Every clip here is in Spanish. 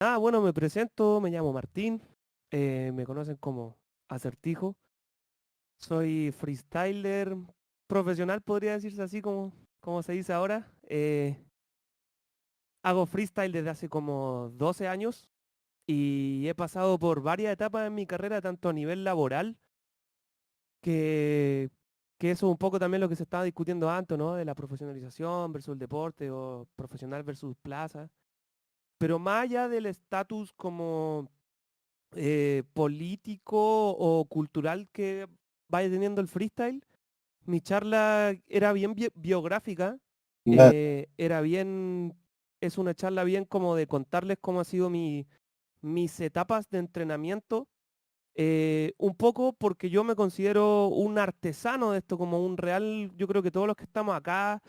Bueno, me presento, me llamo Martín, me conocen como Acertijo. Soy freestyler profesional, podría decirse así como se dice ahora. Hago freestyle desde hace como 12 años y he pasado por varias etapas en mi carrera, tanto a nivel laboral, que, que eso es un poco también lo que se estaba discutiendo antes, ¿no? De la profesionalización versus el deporte o profesional versus plaza. Pero más allá del estatus como político o cultural que vaya teniendo el freestyle, mi charla era bien biográfica, Da- era bien, es una charla bien como de contarles cómo ha sido mis etapas de entrenamiento, un poco porque yo me considero un artesano de esto, como un real, yo creo que todos los que estamos acá,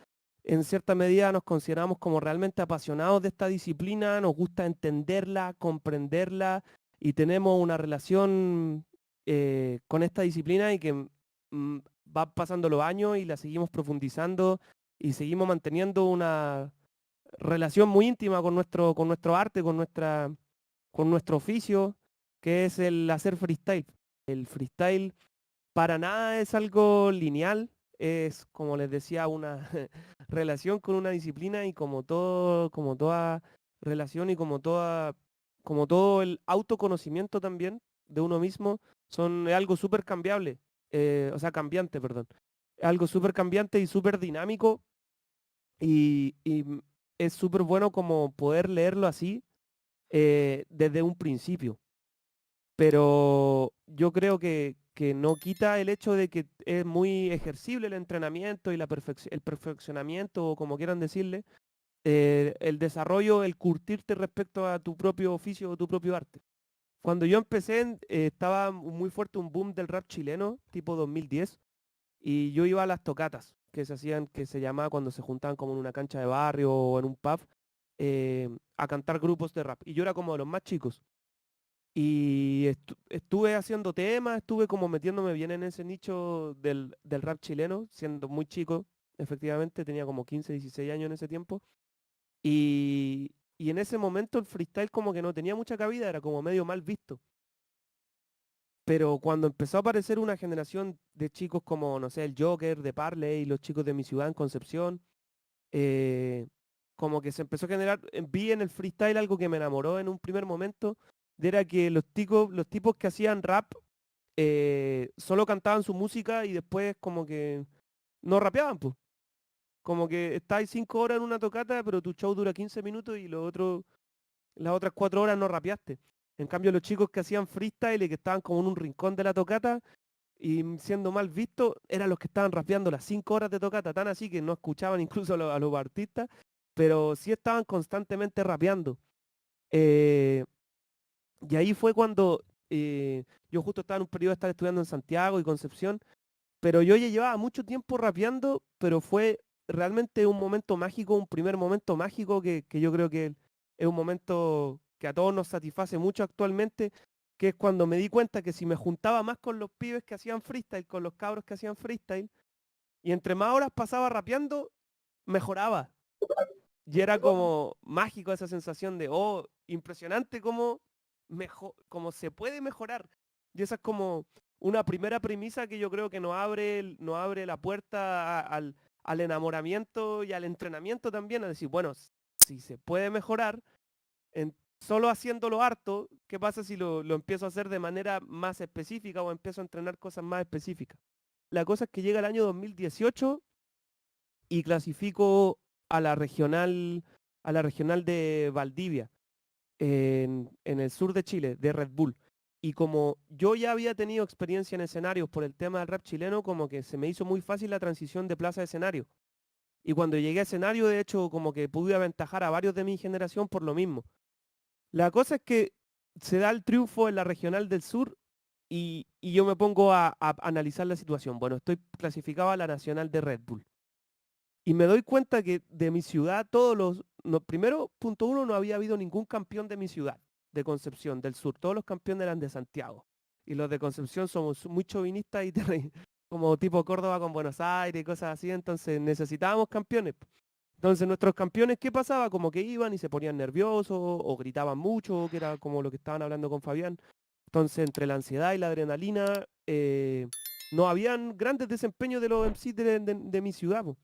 en cierta medida nos consideramos como realmente apasionados de esta disciplina, nos gusta entenderla, comprenderla y tenemos una relación con esta disciplina y que va pasando los años y la seguimos profundizando y seguimos manteniendo una relación muy íntima con nuestro arte, con nuestro oficio, que es el hacer freestyle. El freestyle para nada es algo lineal, es, como les decía, una relación con una disciplina y como toda relación y como todo el autoconocimiento también de uno mismo, es algo súper cambiable, o sea, cambiante, perdón. Es algo súper cambiante y súper dinámico y es súper bueno como poder leerlo así desde un principio, pero yo creo que no quita el hecho de que es muy ejercible el entrenamiento y el perfeccionamiento, o como quieran decirle, el desarrollo, el curtirte respecto a tu propio oficio o tu propio arte. Cuando yo empecé, estaba muy fuerte un boom del rap chileno, tipo 2010, y yo iba a las tocatas que se hacían, que se llamaba cuando se juntaban como en una cancha de barrio o en un pub, a cantar grupos de rap. Y yo era como de los más chicos. Y estuve haciendo temas, estuve como metiéndome bien en ese nicho del rap chileno, siendo muy chico, efectivamente, tenía como 15, 16 años en ese tiempo. Y en ese momento el freestyle como que no tenía mucha cabida, era como medio mal visto. Pero cuando empezó a aparecer una generación de chicos como, no sé, el Joker, de Parley, y los chicos de mi ciudad en Concepción, eh, como que se empezó a generar, vi en el freestyle algo que me enamoró en un primer momento, era que los tipos que hacían rap solo cantaban su música y después como que no rapeaban, pues. Como que estáis 5 horas en una tocata, pero tu show dura 15 minutos y las otras 4 horas no rapeaste. En cambio, los chicos que hacían freestyle y que estaban como en un rincón de la tocata y siendo mal vistos, eran los que estaban rapeando las 5 horas de tocata, tan así que no escuchaban incluso a los artistas, pero sí estaban constantemente rapeando. Eh, y ahí fue cuando yo justo estaba en un periodo de estar estudiando en Santiago y Concepción, pero yo ya llevaba mucho tiempo rapeando, pero fue realmente un momento mágico, un primer momento mágico que yo creo que es un momento que a todos nos satisface mucho actualmente, que es cuando me di cuenta que si me juntaba más con los pibes que hacían freestyle, con los cabros que hacían freestyle, y entre más horas pasaba rapeando, mejoraba. Y era como mágico esa sensación de, oh, impresionante cómo se puede mejorar. Y esa es como una primera premisa que yo creo que nos abre la puerta al enamoramiento y al entrenamiento también, a decir, bueno, si se puede mejorar, solo haciéndolo harto, ¿qué pasa si lo empiezo a hacer de manera más específica o empiezo a entrenar cosas más específicas? La cosa es que llega el año 2018 y clasifico a la regional, a la regional de Valdivia, en el sur de Chile, de Red Bull. Y como yo ya había tenido experiencia en escenarios por el tema del rap chileno, como que se me hizo muy fácil la transición de plaza a escenario. Y cuando llegué a escenario, de hecho, como que pude aventajar a varios de mi generación por lo mismo. La cosa es que se da el triunfo en la regional del sur y yo me pongo a analizar la situación. Bueno, estoy clasificado a la nacional de Red Bull. Y me doy cuenta que de mi ciudad, primero, punto uno, no había habido ningún campeón de mi ciudad, de Concepción, del sur. Todos los campeones eran de Santiago. Y los de Concepción somos muy chauvinistas como tipo Córdoba con Buenos Aires y cosas así, entonces necesitábamos campeones. Entonces nuestros campeones, ¿qué pasaba? Como que iban y se ponían nerviosos o gritaban mucho, que era como lo que estaban hablando con Fabián. Entonces entre la ansiedad y la adrenalina no habían grandes desempeños de los MC de mi ciudad, po.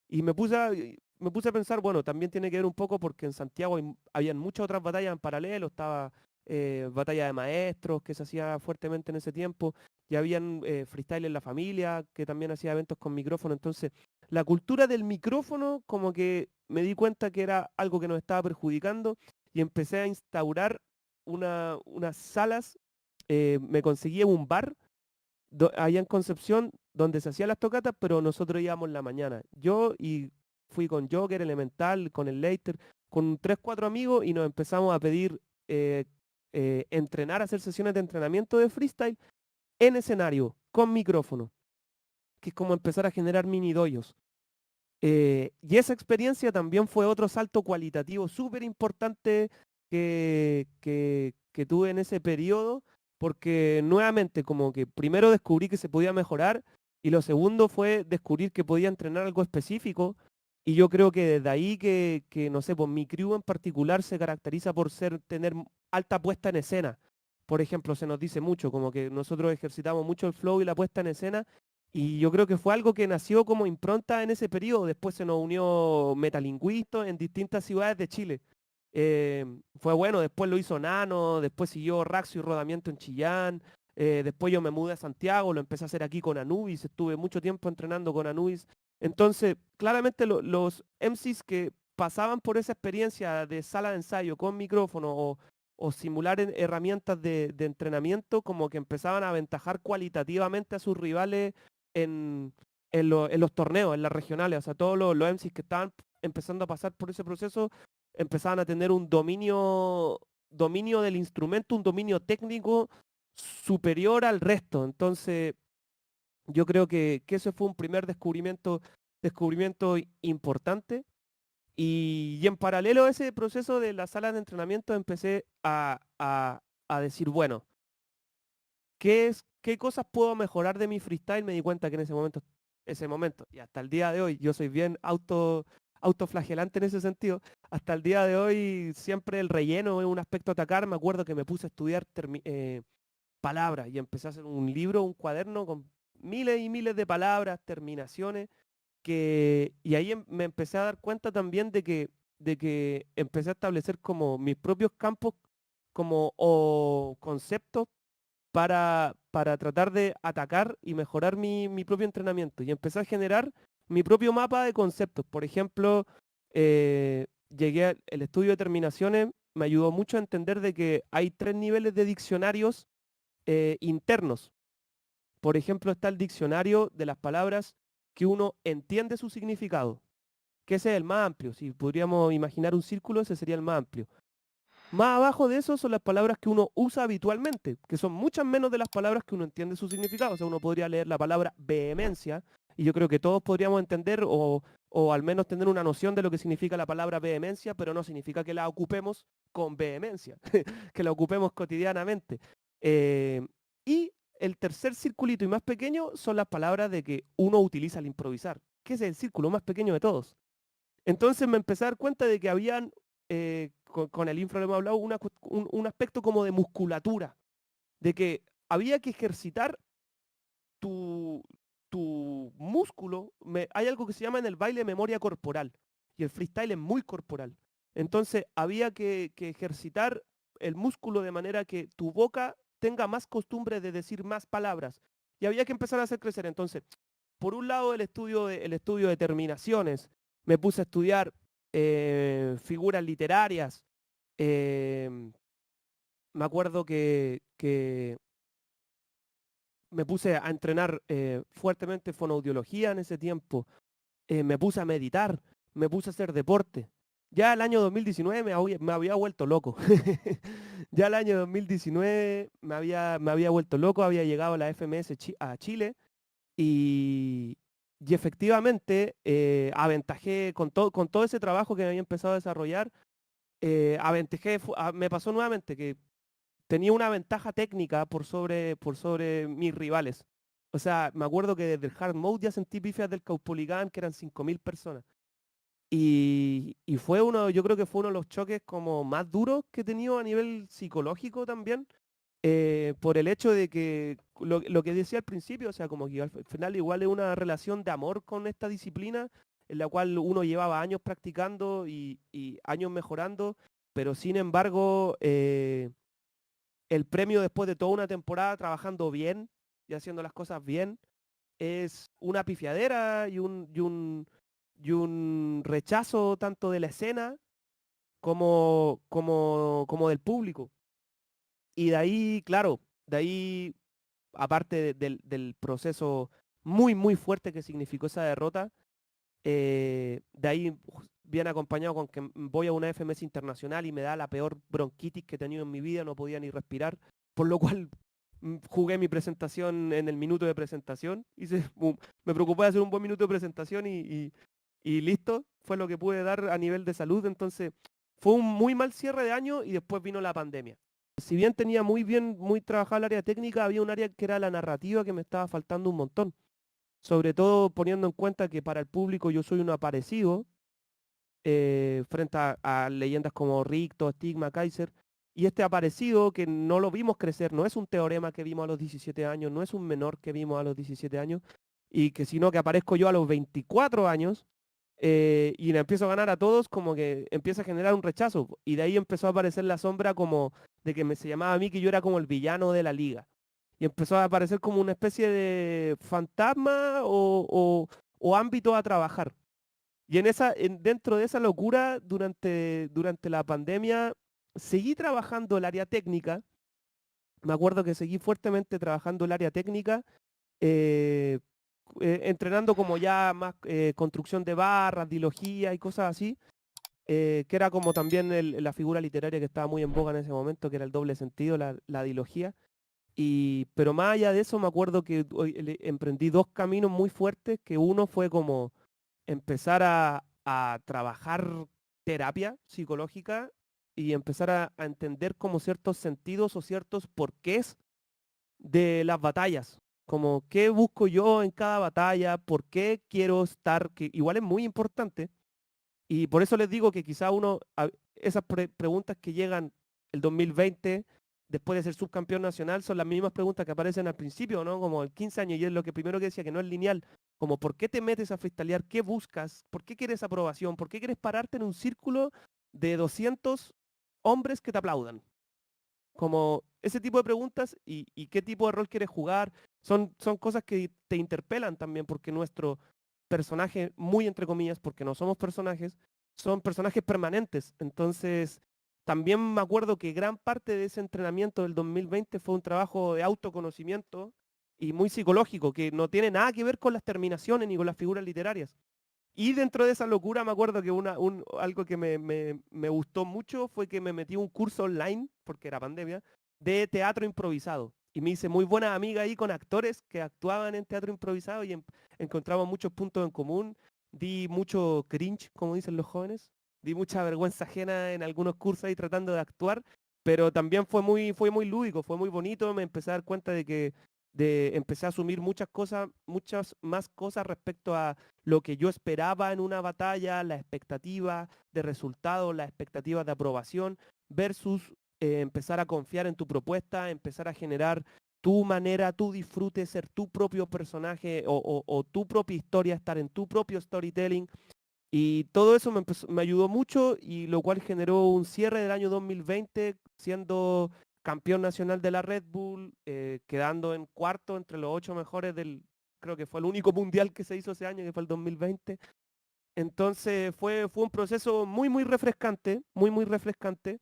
Y me puse a pensar, bueno, también tiene que ver un poco porque en Santiago habían muchas otras batallas en paralelo, estaba batalla de maestros que se hacía fuertemente en ese tiempo, y habían freestyle en la familia que también hacía eventos con micrófono. Entonces, la cultura del micrófono como que me di cuenta que era algo que nos estaba perjudicando y empecé a instaurar unas salas, me conseguí un bar allá en Concepción, donde se hacían las tocatas, pero nosotros íbamos en la mañana. Yo y fui con Joker, Elemental, con el Leiter, con 3, 4 amigos y nos empezamos a pedir entrenar, hacer sesiones de entrenamiento de freestyle en escenario, con micrófono, que es como empezar a generar mini doyos. Y esa experiencia también fue otro salto cualitativo súper importante que tuve en ese periodo, porque nuevamente como que primero descubrí que se podía mejorar y lo segundo fue descubrir que podía entrenar algo específico. Y yo creo que desde ahí que no sé, pues mi crew en particular se caracteriza por tener alta puesta en escena. Por ejemplo, se nos dice mucho, como que nosotros ejercitamos mucho el flow y la puesta en escena y yo creo que fue algo que nació como impronta en ese periodo. Después se nos unió Metalinguisto en distintas ciudades de Chile. Fue bueno, después lo hizo Nano, después siguió Raxio y Rodamiento en Chillán. Después yo me mudé a Santiago, lo empecé a hacer aquí con Anubis, estuve mucho tiempo entrenando con Anubis. Entonces, claramente los MCs que pasaban por esa experiencia de sala de ensayo con micrófono o simular herramientas de entrenamiento, como que empezaban a aventajar cualitativamente a sus rivales en, en los torneos, en las regionales. O sea, todos los MCs que estaban empezando a pasar por ese proceso empezaban a tener un dominio del instrumento, un dominio técnico superior al resto. Entonces, yo creo que ese fue un primer descubrimiento importante. Y en paralelo a ese proceso de la sala de entrenamiento empecé a decir, bueno, qué cosas puedo mejorar de mi freestyle? Me di cuenta que en ese momento, y hasta el día de hoy, yo soy bien autoflagelante en ese sentido, hasta el día de hoy siempre el relleno es un aspecto a atacar. Me acuerdo que me puse a estudiar palabras y empecé a hacer un libro, un cuaderno con miles y miles de palabras, terminaciones, y ahí me empecé a dar cuenta también de que empecé a establecer como mis propios campos como o conceptos para tratar de atacar y mejorar mi propio entrenamiento. Y empecé a generar mi propio mapa de conceptos. Por ejemplo, el estudio de terminaciones me ayudó mucho a entender de que hay 3 niveles de diccionarios internos. Por ejemplo, está el diccionario de las palabras que uno entiende su significado, que ese es el más amplio. Si podríamos imaginar un círculo, ese sería el más amplio. Más abajo de eso son las palabras que uno usa habitualmente, que son muchas menos de las palabras que uno entiende su significado. O sea, uno podría leer la palabra vehemencia y yo creo que todos podríamos entender o al menos tener una noción de lo que significa la palabra vehemencia, pero no significa que la ocupemos con vehemencia, que la ocupemos cotidianamente. Eh, y el tercer circulito y más pequeño son las palabras de que uno utiliza al improvisar, que es el círculo más pequeño de todos. Entonces me empecé a dar cuenta de que habían, con el infra lo hemos hablado, un aspecto como de musculatura, de que había que ejercitar tu, tu músculo. Hay algo que se llama en el baile memoria corporal, y el freestyle es muy corporal. Entonces había que ejercitar el músculo de manera que tu boca tenga más costumbre de decir más palabras, y había que empezar a hacer crecer. Entonces, por un lado el estudio de terminaciones, me puse a estudiar figuras literarias. Me acuerdo que me puse a entrenar fuertemente fonoaudiología en ese tiempo. Me puse a meditar, me puse a hacer deporte. Ya el año 2019 me había vuelto loco. Ya el año 2019 me había vuelto loco, había llegado a la FMS a Chile. Y efectivamente, aventajé con todo ese trabajo que había empezado a desarrollar, me pasó nuevamente que tenía una ventaja técnica por sobre mis rivales. O sea, me acuerdo que desde el hard mode ya sentí pifias del Caupolicán, que eran 5.000 personas. Y fue yo creo que fue uno de los choques como más duros que he tenido a nivel psicológico también, por el hecho de que lo que decía al principio, o sea, como que al final igual es una relación de amor con esta disciplina, en la cual uno llevaba años practicando y años mejorando, pero sin embargo, el premio después de toda una temporada trabajando bien y haciendo las cosas bien, es una pifiadera y un rechazo tanto de la escena como del público. Y de ahí, claro, de ahí, aparte del proceso muy, muy fuerte que significó esa derrota, de ahí viene acompañado con que voy a una FMS internacional y me da la peor bronquitis que he tenido en mi vida, no podía ni respirar, por lo cual jugué mi presentación en el minuto de presentación, me preocupé de hacer un buen minuto de presentación y listo, fue lo que pude dar a nivel de salud, entonces fue un muy mal cierre de año y después vino la pandemia. Si bien tenía muy trabajada el área técnica, había un área que era la narrativa que me estaba faltando un montón. Sobre todo poniendo en cuenta que para el público yo soy un aparecido frente a leyendas como Ricto, Stigma, Kaiser. Y este aparecido que no lo vimos crecer, no es un teorema que vimos a los 17 años, no es un menor que vimos a los 17 años, y que sino que aparezco yo a los 24 años y le empiezo a ganar a todos, como que empieza a generar un rechazo. Y de ahí empezó a aparecer la sombra como de que se llamaba a mí que yo era como el villano de la liga. Y empezó a aparecer como una especie de fantasma o ámbito a trabajar. Y dentro de esa locura, durante la pandemia, seguí trabajando el área técnica. Me acuerdo que seguí fuertemente trabajando el área técnica, eh, entrenando como ya más construcción de barras, dilogía y cosas así, que era como también la figura literaria que estaba muy en boga en ese momento, que era el doble sentido, la dilogía. Pero más allá de eso, me acuerdo que emprendí dos caminos muy fuertes, que uno fue como empezar a trabajar terapia psicológica y empezar a entender como ciertos sentidos o ciertos porqués de las batallas. Como qué busco yo en cada batalla, por qué quiero estar, que igual es muy importante. Y por eso les digo que quizá esas preguntas que llegan el 2020, después de ser subcampeón nacional, son las mismas preguntas que aparecen al principio, ¿no? Como el 15 años, y es lo que primero que decía, que no es lineal. Como, ¿por qué te metes a freestylear? ¿Qué buscas? ¿Por qué quieres aprobación? ¿Por qué quieres pararte en un círculo de 200 hombres que te aplaudan? Como ese tipo de preguntas y qué tipo de rol quieres jugar, son cosas que te interpelan también, porque nuestro personaje, muy entre comillas, porque no somos personajes, son personajes permanentes. Entonces, también me acuerdo que gran parte de ese entrenamiento del 2020 fue un trabajo de autoconocimiento y muy psicológico, que no tiene nada que ver con las terminaciones ni con las figuras literarias. Y dentro de esa locura me acuerdo que algo que me gustó mucho fue que me metí a un curso online, porque era pandemia, de teatro improvisado. Y me hice muy buena amiga ahí con actores que actuaban en teatro improvisado y encontramos muchos puntos en común. Di mucho cringe, como dicen los jóvenes. Di mucha vergüenza ajena en algunos cursos ahí tratando de actuar, pero también fue muy lúdico, fue muy bonito. Me empecé a dar cuenta empecé a asumir muchas cosas, muchas más cosas respecto a lo que yo esperaba en una batalla, la expectativa de resultado, la expectativa de aprobación, versus empezar a confiar en tu propuesta, empezar a generar tu manera, tu disfrute, ser tu propio personaje o tu propia historia, estar en tu propio storytelling. Y todo eso me ayudó mucho y lo cual generó un cierre del año 2020 siendo campeón nacional de la Red Bull, quedando en cuarto entre los 8 mejores creo que fue el único mundial que se hizo ese año, que fue el 2020. Entonces fue un proceso muy, muy refrescante, muy, muy refrescante.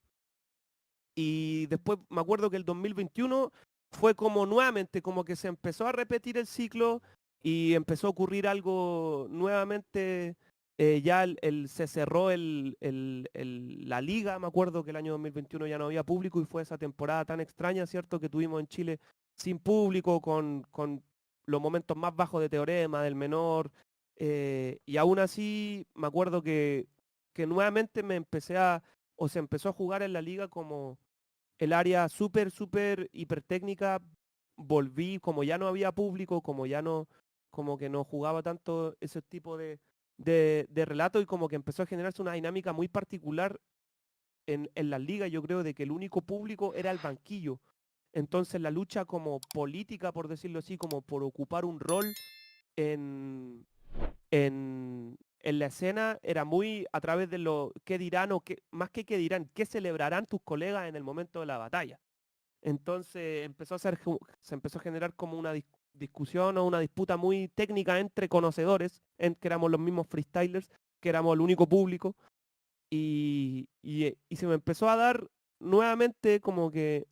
Y después me acuerdo que el 2021 fue como nuevamente, como que se empezó a repetir el ciclo y empezó a ocurrir algo nuevamente. Ya se cerró la liga, me acuerdo que el año 2021 ya no había público y fue esa temporada tan extraña, ¿cierto? Que tuvimos en Chile sin público, con los momentos más bajos de Teorema, del menor. Y aún así me acuerdo que nuevamente se empezó a jugar en la liga como el área súper, súper hipertécnica. Volví, como ya no había público, como ya no, como que no jugaba tanto ese tipo de relato y como que empezó a generarse una dinámica muy particular en las ligas, yo creo, de que el único público era el banquillo. Entonces la lucha como política, por decirlo así, como por ocupar un rol en, en la escena, era muy a través de lo que dirán o que, más que dirán, qué celebrarán tus colegas en el momento de la batalla. Entonces se empezó a generar como una discusión o una disputa muy técnica entre conocedores, en que éramos los mismos freestylers, que éramos el único público, y se me empezó a dar nuevamente como que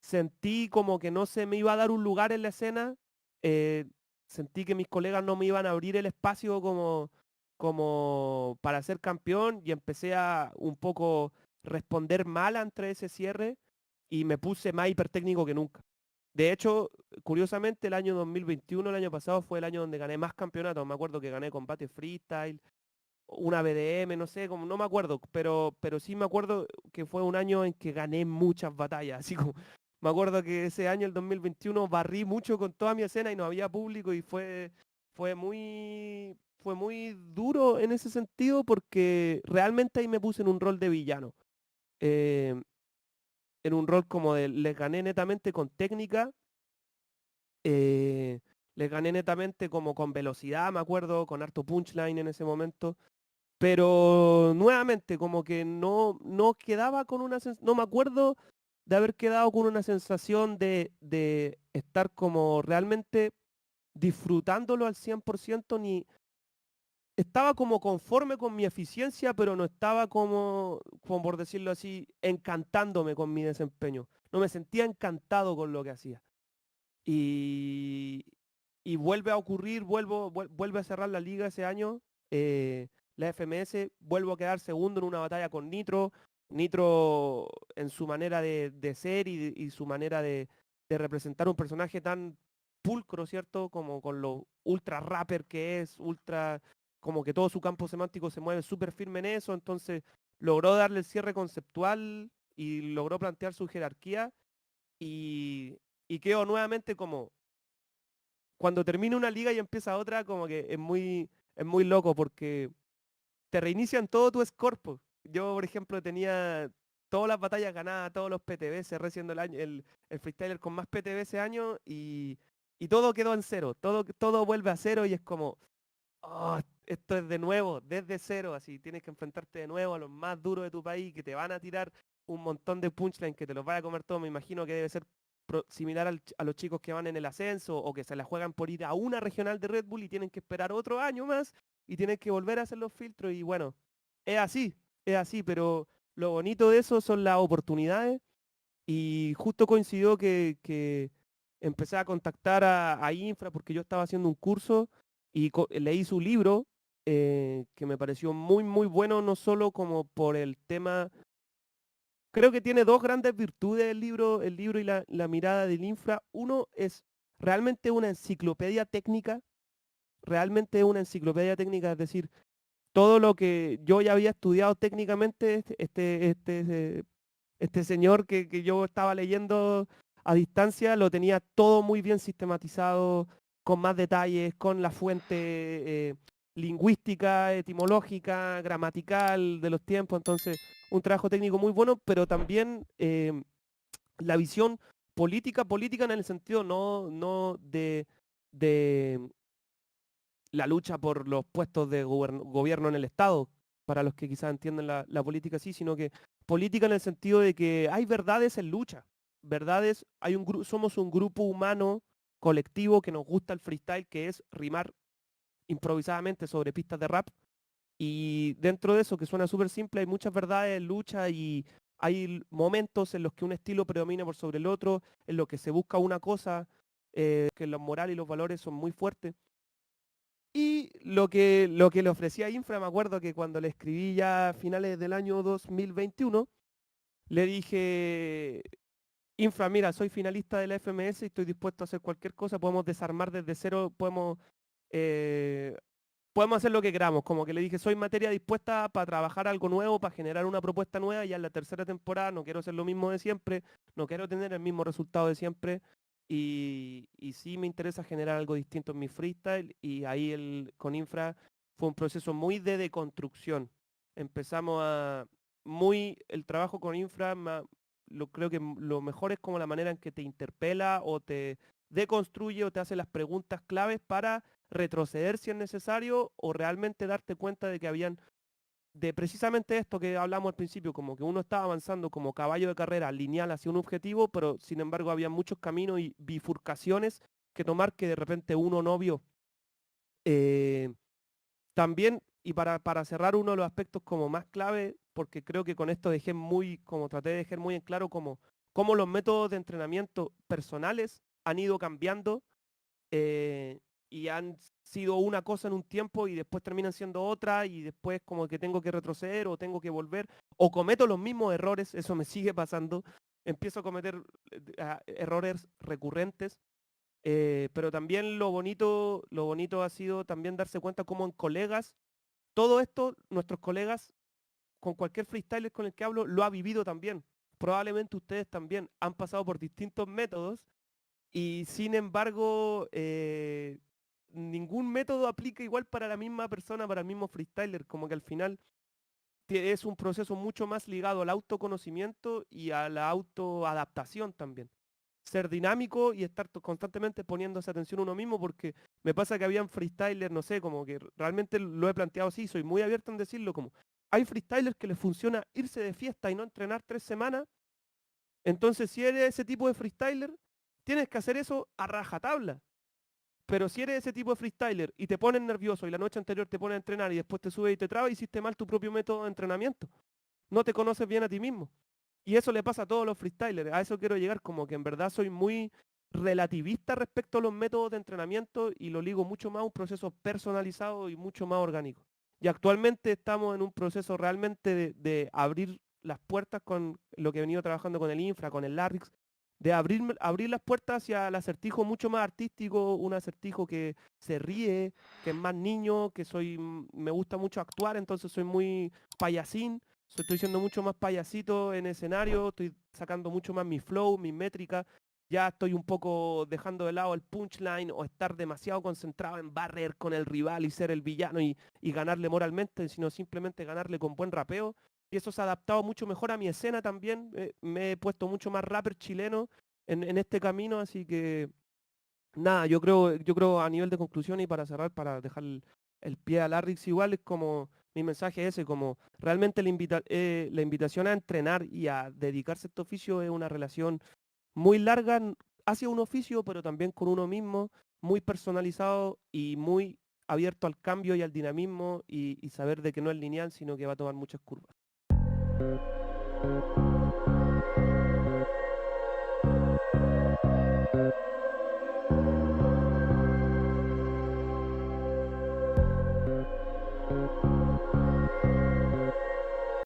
sentí como que no se me iba a dar un lugar en la escena, eh, sentí que mis colegas no me iban a abrir el espacio como para ser campeón y empecé a un poco responder mal ante ese cierre y me puse más hipertécnico que nunca. De hecho, curiosamente, el año 2021, el año pasado, fue el año donde gané más campeonatos. Me acuerdo que gané combate freestyle, una BDM, no sé, como no me acuerdo, pero sí me acuerdo que fue un año en que gané muchas batallas, así como me acuerdo que ese año, el 2021, barrí mucho con toda mi escena y no había público y fue muy duro en ese sentido porque realmente ahí me puse en un rol de villano, eh, en un rol como de les gané netamente con técnica, eh, les gané netamente como con velocidad, me acuerdo, con harto punchline en ese momento. Pero nuevamente, como que no quedaba con una sensación, no me acuerdo de haber quedado con una sensación de estar como realmente disfrutándolo al 100%, ni estaba como conforme con mi eficiencia, pero no estaba como por decirlo así, encantándome con mi desempeño. No me sentía encantado con lo que hacía. Y, y vuelve a ocurrir, vuelve a cerrar la liga ese año, la FMS, vuelvo a quedar segundo en una batalla con Nitro. Nitro en su manera de ser y su manera de representar un personaje tan pulcro, ¿cierto? Como con lo ultra rapper que es, ultra, como que todo su campo semántico se mueve súper firme en eso, entonces logró darle el cierre conceptual y logró plantear su jerarquía y, y quedó nuevamente como cuando termina una liga y empieza otra, como que es muy loco porque te reinician todo tu score, po. Yo, por ejemplo, tenía todas las batallas ganadas, todos los PTB, cerré siendo el freestyler con más PTB ese año y todo quedó en cero, todo vuelve a cero y es como, oh, esto es de nuevo, desde cero, así tienes que enfrentarte de nuevo a los más duros de tu país que te van a tirar un montón de punchline que te los vaya a comer todo. Me imagino que debe ser similar a los chicos que van en el ascenso o que se la juegan por ir a una regional de Red Bull y tienen que esperar otro año más y tienen que volver a hacer los filtros y bueno, es así, pero lo bonito de eso son las oportunidades y justo coincidió que empecé a contactar a Infra porque yo estaba haciendo un curso y leí su libro, que me pareció muy, muy bueno, no solo como por el tema, creo que tiene dos grandes virtudes el libro y la mirada del Infra. Uno es realmente una enciclopedia técnica, realmente una enciclopedia técnica, es decir, todo lo que yo ya había estudiado técnicamente, este señor que yo estaba leyendo a distancia lo tenía todo muy bien sistematizado, con más detalles, con la fuente lingüística, etimológica, gramatical de los tiempos. Entonces, un trabajo técnico muy bueno, pero también la visión política en el sentido no de la lucha por los puestos de gobierno en el Estado, para los que quizás entienden la política así, sino que política en el sentido de que hay verdades en lucha, verdades, somos un grupo humano colectivo que nos gusta el freestyle, que es rimar improvisadamente sobre pistas de rap, y dentro de eso, que suena súper simple, hay muchas verdades en lucha y hay momentos en los que un estilo predomina por sobre el otro, en los que se busca una cosa, que los morales y los valores son muy fuertes. Y lo que le ofrecía a Infra, me acuerdo que cuando le escribí ya a finales del año 2021, le dije, Infra, mira, soy finalista de la FMS y estoy dispuesto a hacer cualquier cosa, podemos desarmar desde cero, eh, podemos hacer lo que queramos. Como que le dije, soy materia dispuesta para trabajar algo nuevo, para generar una propuesta nueva, ya en la tercera temporada no quiero hacer lo mismo de siempre, no quiero tener el mismo resultado de siempre. y sí me interesa generar algo distinto en mi freestyle y ahí con Infra fue un proceso muy de deconstrucción. Empezamos el trabajo con Infra, creo que lo mejor es como la manera en que te interpela o te deconstruye o te hace las preguntas claves para retroceder si es necesario o realmente darte cuenta de que habían de precisamente esto que hablamos al principio, como que uno estaba avanzando como caballo de carrera lineal hacia un objetivo, pero sin embargo había muchos caminos y bifurcaciones que tomar que de repente uno no vio. También, y para cerrar uno de los aspectos como más clave, porque creo que con esto traté de dejar muy en claro cómo los métodos de entrenamiento personales han ido cambiando y han sido una cosa en un tiempo y después terminan siendo otra y después como que tengo que retroceder o tengo que volver o cometo los mismos errores, eso me sigue pasando, empiezo a cometer errores recurrentes, pero también lo bonito ha sido también darse cuenta cómo en colegas, todo esto, nuestros colegas, con cualquier freestyler con el que hablo, lo ha vivido también. Probablemente ustedes también han pasado por distintos métodos y sin embargo, ningún método aplica igual para la misma persona, para el mismo freestyler, como que al final es un proceso mucho más ligado al autoconocimiento y a la autoadaptación también. Ser dinámico y estar constantemente poniéndose atención a uno mismo, porque me pasa que habían freestylers, no sé, como que realmente lo he planteado así, soy muy abierto en decirlo, como hay freestylers que les funciona irse de fiesta y no entrenar 3 semanas, entonces si eres ese tipo de freestyler, tienes que hacer eso a rajatabla. Pero si eres ese tipo de freestyler y te pones nervioso y la noche anterior te pones a entrenar y después te subes y te trabas, hiciste mal tu propio método de entrenamiento. No te conoces bien a ti mismo. Y eso le pasa a todos los freestylers. A eso quiero llegar, como que en verdad soy muy relativista respecto a los métodos de entrenamiento y lo ligo mucho más a un proceso personalizado y mucho más orgánico. Y actualmente estamos en un proceso realmente de abrir las puertas con lo que he venido trabajando con el Infra, con el Larryx, de abrir las puertas hacia el acertijo mucho más artístico, un acertijo que se ríe, que es más niño, me gusta mucho actuar, entonces soy muy payasín, estoy siendo mucho más payasito en escenario, estoy sacando mucho más mi flow, mi métrica, ya estoy un poco dejando de lado el punchline o estar demasiado concentrado en barrer con el rival y ser el villano y ganarle moralmente, sino simplemente ganarle con buen rapeo. Y eso se ha adaptado mucho mejor a mi escena también. Me he puesto mucho más rapper chileno en este camino, así que nada, yo creo a nivel de conclusión y para cerrar, para dejar el pie a Larryx igual, es como mi mensaje ese, como realmente la invitación a entrenar y a dedicarse a este oficio es una relación muy larga hacia un oficio, pero también con uno mismo, muy personalizado y muy abierto al cambio y al dinamismo y saber de que no es lineal, sino que va a tomar muchas curvas.